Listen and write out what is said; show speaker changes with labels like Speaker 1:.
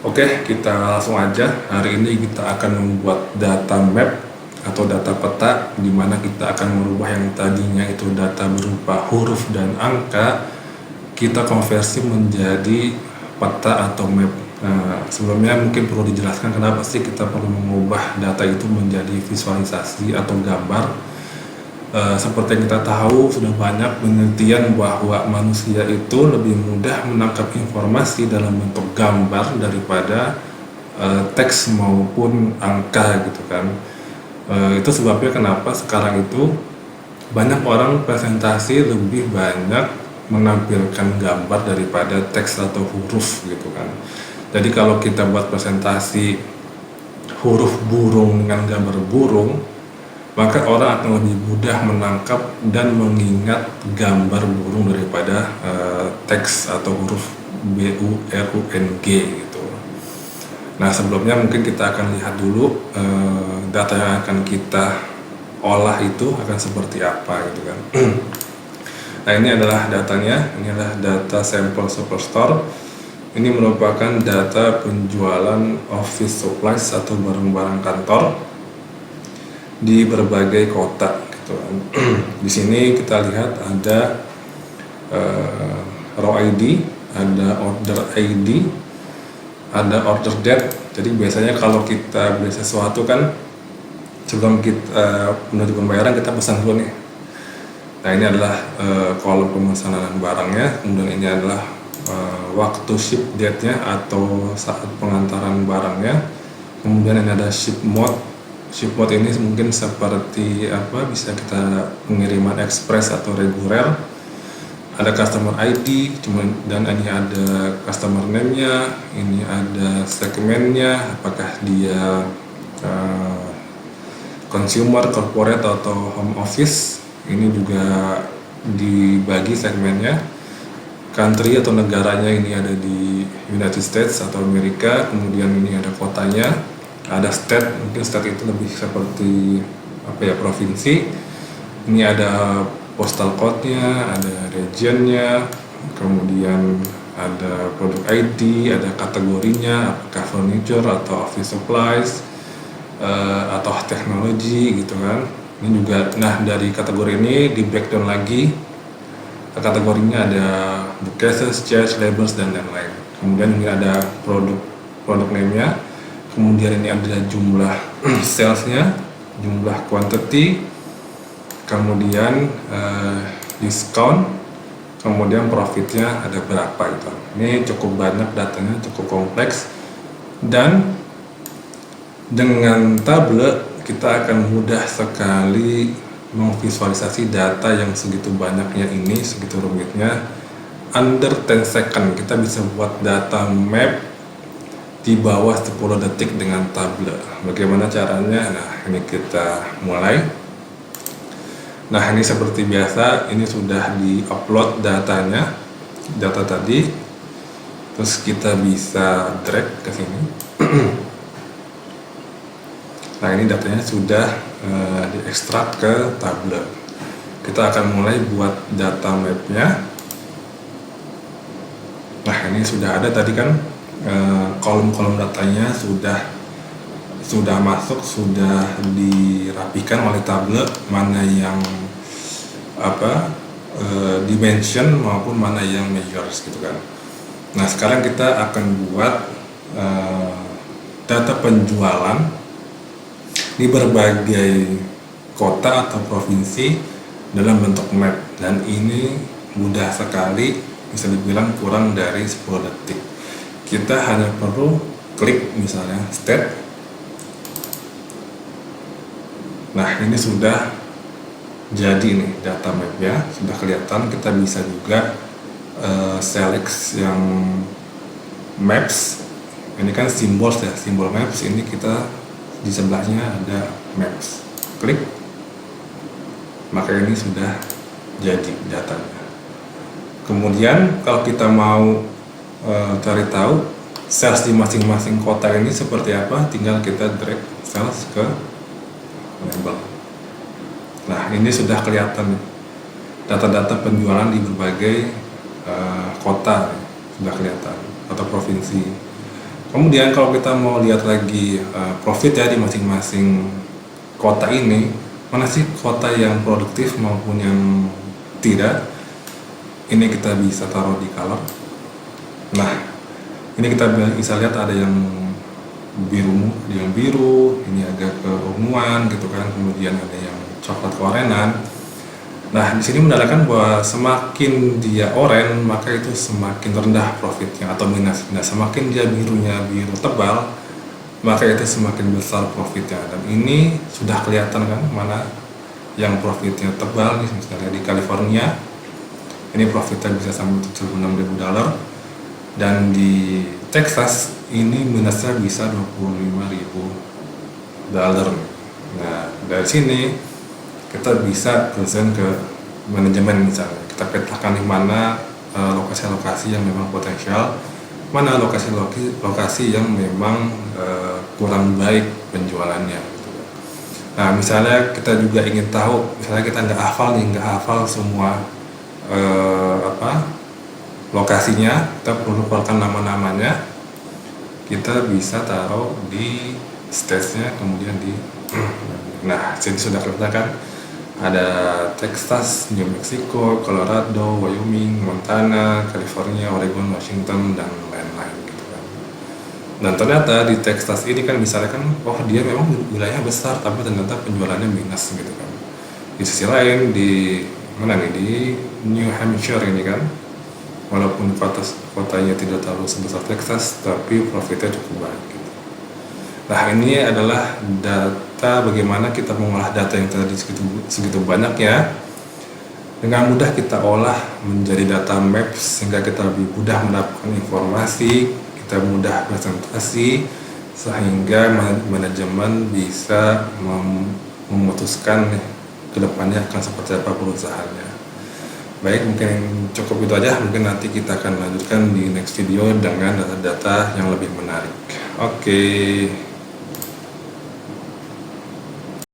Speaker 1: Oke, kita langsung aja. Hari ini kita akan membuat data map atau data peta, di mana kita akan merubah yang tadinya itu data berupa huruf dan angka, kita konversi menjadi peta atau map. Nah, sebelumnya mungkin perlu dijelaskan kenapa sih kita perlu mengubah data itu menjadi visualisasi atau gambar. Seperti yang kita tahu, sudah banyak penelitian bahwa manusia itu lebih mudah menangkap informasi dalam bentuk gambar daripada teks maupun angka gitu kan. Itu sebabnya kenapa sekarang itu banyak orang presentasi lebih banyak menampilkan gambar daripada teks atau huruf gitu kan. Jadi kalau kita buat presentasi huruf burung dengan gambar burung, maka orang akan lebih mudah menangkap dan mengingat gambar burung daripada teks atau huruf BURUNG gitu. Nah, sebelumnya mungkin kita akan lihat dulu data yang akan kita olah itu akan seperti apa gitu kan. Nah, ini adalah datanya, ini adalah data sampel superstore. Ini merupakan data penjualan office supplies atau barang-barang kantor di berbagai kota gitu. Di sini kita lihat ada row ID, ada order ID, ada order date. Jadi biasanya kalau kita beli sesuatu kan sebelum kita menuju pembayaran kita pesan dulu nih. Nah, ini adalah kolom pemesanan barangnya, kemudian ini adalah waktu ship date-nya atau saat pengantaran barangnya. Kemudian ini ada ship mode. Ship mode ini mungkin seperti apa, bisa kita pengiriman ekspres atau reguler. Ada customer ID, dan ini ada customer name-nya, ini ada segmennya, apakah dia consumer, corporate, atau home office. Ini juga dibagi segmennya. Country atau negaranya ini ada di United States atau Amerika, kemudian ini ada kotanya. Ada state, mungkin state itu lebih seperti apa ya, provinsi. Ini ada postal code-nya, ada region-nya, kemudian ada produk ID, ada kategorinya, apakah furniture atau office supplies atau teknologi gitu kan. Ini juga, nah dari kategori ini di breakdown lagi, kategorinya ada bookcases, chairs, labels, dan lain-lain. Kemudian ini ada produk name-nya. Kemudian ini ada jumlah salesnya, jumlah quantity, kemudian diskon, kemudian profitnya ada berapa gitu. Ini cukup banyak datanya, cukup kompleks, dan dengan tabel kita akan mudah sekali memvisualisasi data yang segitu banyaknya ini, segitu rumitnya. Under 10 second kita bisa buat data map di bawah 10 detik dengan tabel. Bagaimana caranya? Nah, ini kita mulai. Nah, ini seperti biasa, ini sudah di-upload datanya, data tadi. Terus kita bisa drag ke sini. Nah, ini datanya sudah diekstrak ke tabel. Kita akan mulai buat data map-nya. Nah, ini sudah ada tadi kan, kolom-kolom datanya sudah masuk, sudah dirapikan oleh tabel, mana yang dimension maupun mana yang measures gitu kan. Nah, sekarang kita akan buat data penjualan di berbagai kota atau provinsi dalam bentuk map, dan ini mudah sekali, bisa dibilang kurang dari 10 detik. Kita hanya perlu klik misalnya state. Nah, ini sudah jadi nih data mapnya, sudah kelihatan. Kita bisa juga select yang maps. Ini kan simbol ya, simbol maps. Ini kita di sebelahnya ada maps. Klik, maka ini sudah jadi datanya. Kemudian kalau kita mau cari tahu sales di masing-masing kota ini seperti apa, tinggal kita drag sales ke label. Nah, ini sudah kelihatan data-data penjualan di berbagai kota sudah kelihatan, atau provinsi. Kemudian kalau kita mau lihat lagi profit ya di masing-masing kota ini, mana sih kota yang produktif maupun yang tidak, ini kita bisa taruh di color. Nah, ini kita bisa lihat ada yang biru, ada yang biru, ini agak keunguan gitu kan, kemudian ada yang coklat keorenan. Nah, di sini menandakan bahwa semakin dia oranye maka itu semakin rendah profitnya atau minus. Nah, semakin dia birunya biru tebal maka itu semakin besar profitnya. Dan ini sudah kelihatan kan mana yang profitnya tebal, misalnya di California ini profitnya bisa sampai $76.000, dan di Texas ini minusnya bisa $25.000. Nah, dari sini kita bisa present ke manajemen, misalnya kita petakan di mana lokasi-lokasi yang memang potensial, mana lokasi yang memang kurang baik penjualannya gitu. Nah, misalnya kita juga ingin tahu, misalnya kita nggak hafal semua lokasinya, kita perlu lupakan nama-namanya, kita bisa taruh di stage-nya, kemudian di nah, sini sudah kelihatan ada Texas, New Mexico, Colorado, Wyoming, Montana, California, Oregon, Washington, dan lain-lain gitu kan. Dan ternyata di Texas ini kan misalnya kan, oh dia memang wilayah besar tapi ternyata penjualannya minus gitu kan. Di sisi lain di mana nih, di New Hampshire ini kan, walaupun kotanya tidak terlalu sebesar Texas tapi profitnya cukup baik gitu. Nah, ini adalah data bagaimana kita mengolah data yang tadi segitu banyak ya. Dengan mudah kita olah menjadi data maps sehingga kita lebih mudah mendapatkan informasi, kita mudah presentasi, sehingga manajemen bisa memutuskan kedepannya akan seperti apa perusahaannya. Baik, mungkin cukup itu aja. Mungkin nanti kita akan lanjutkan di next video dengan data-data yang lebih menarik. Oke.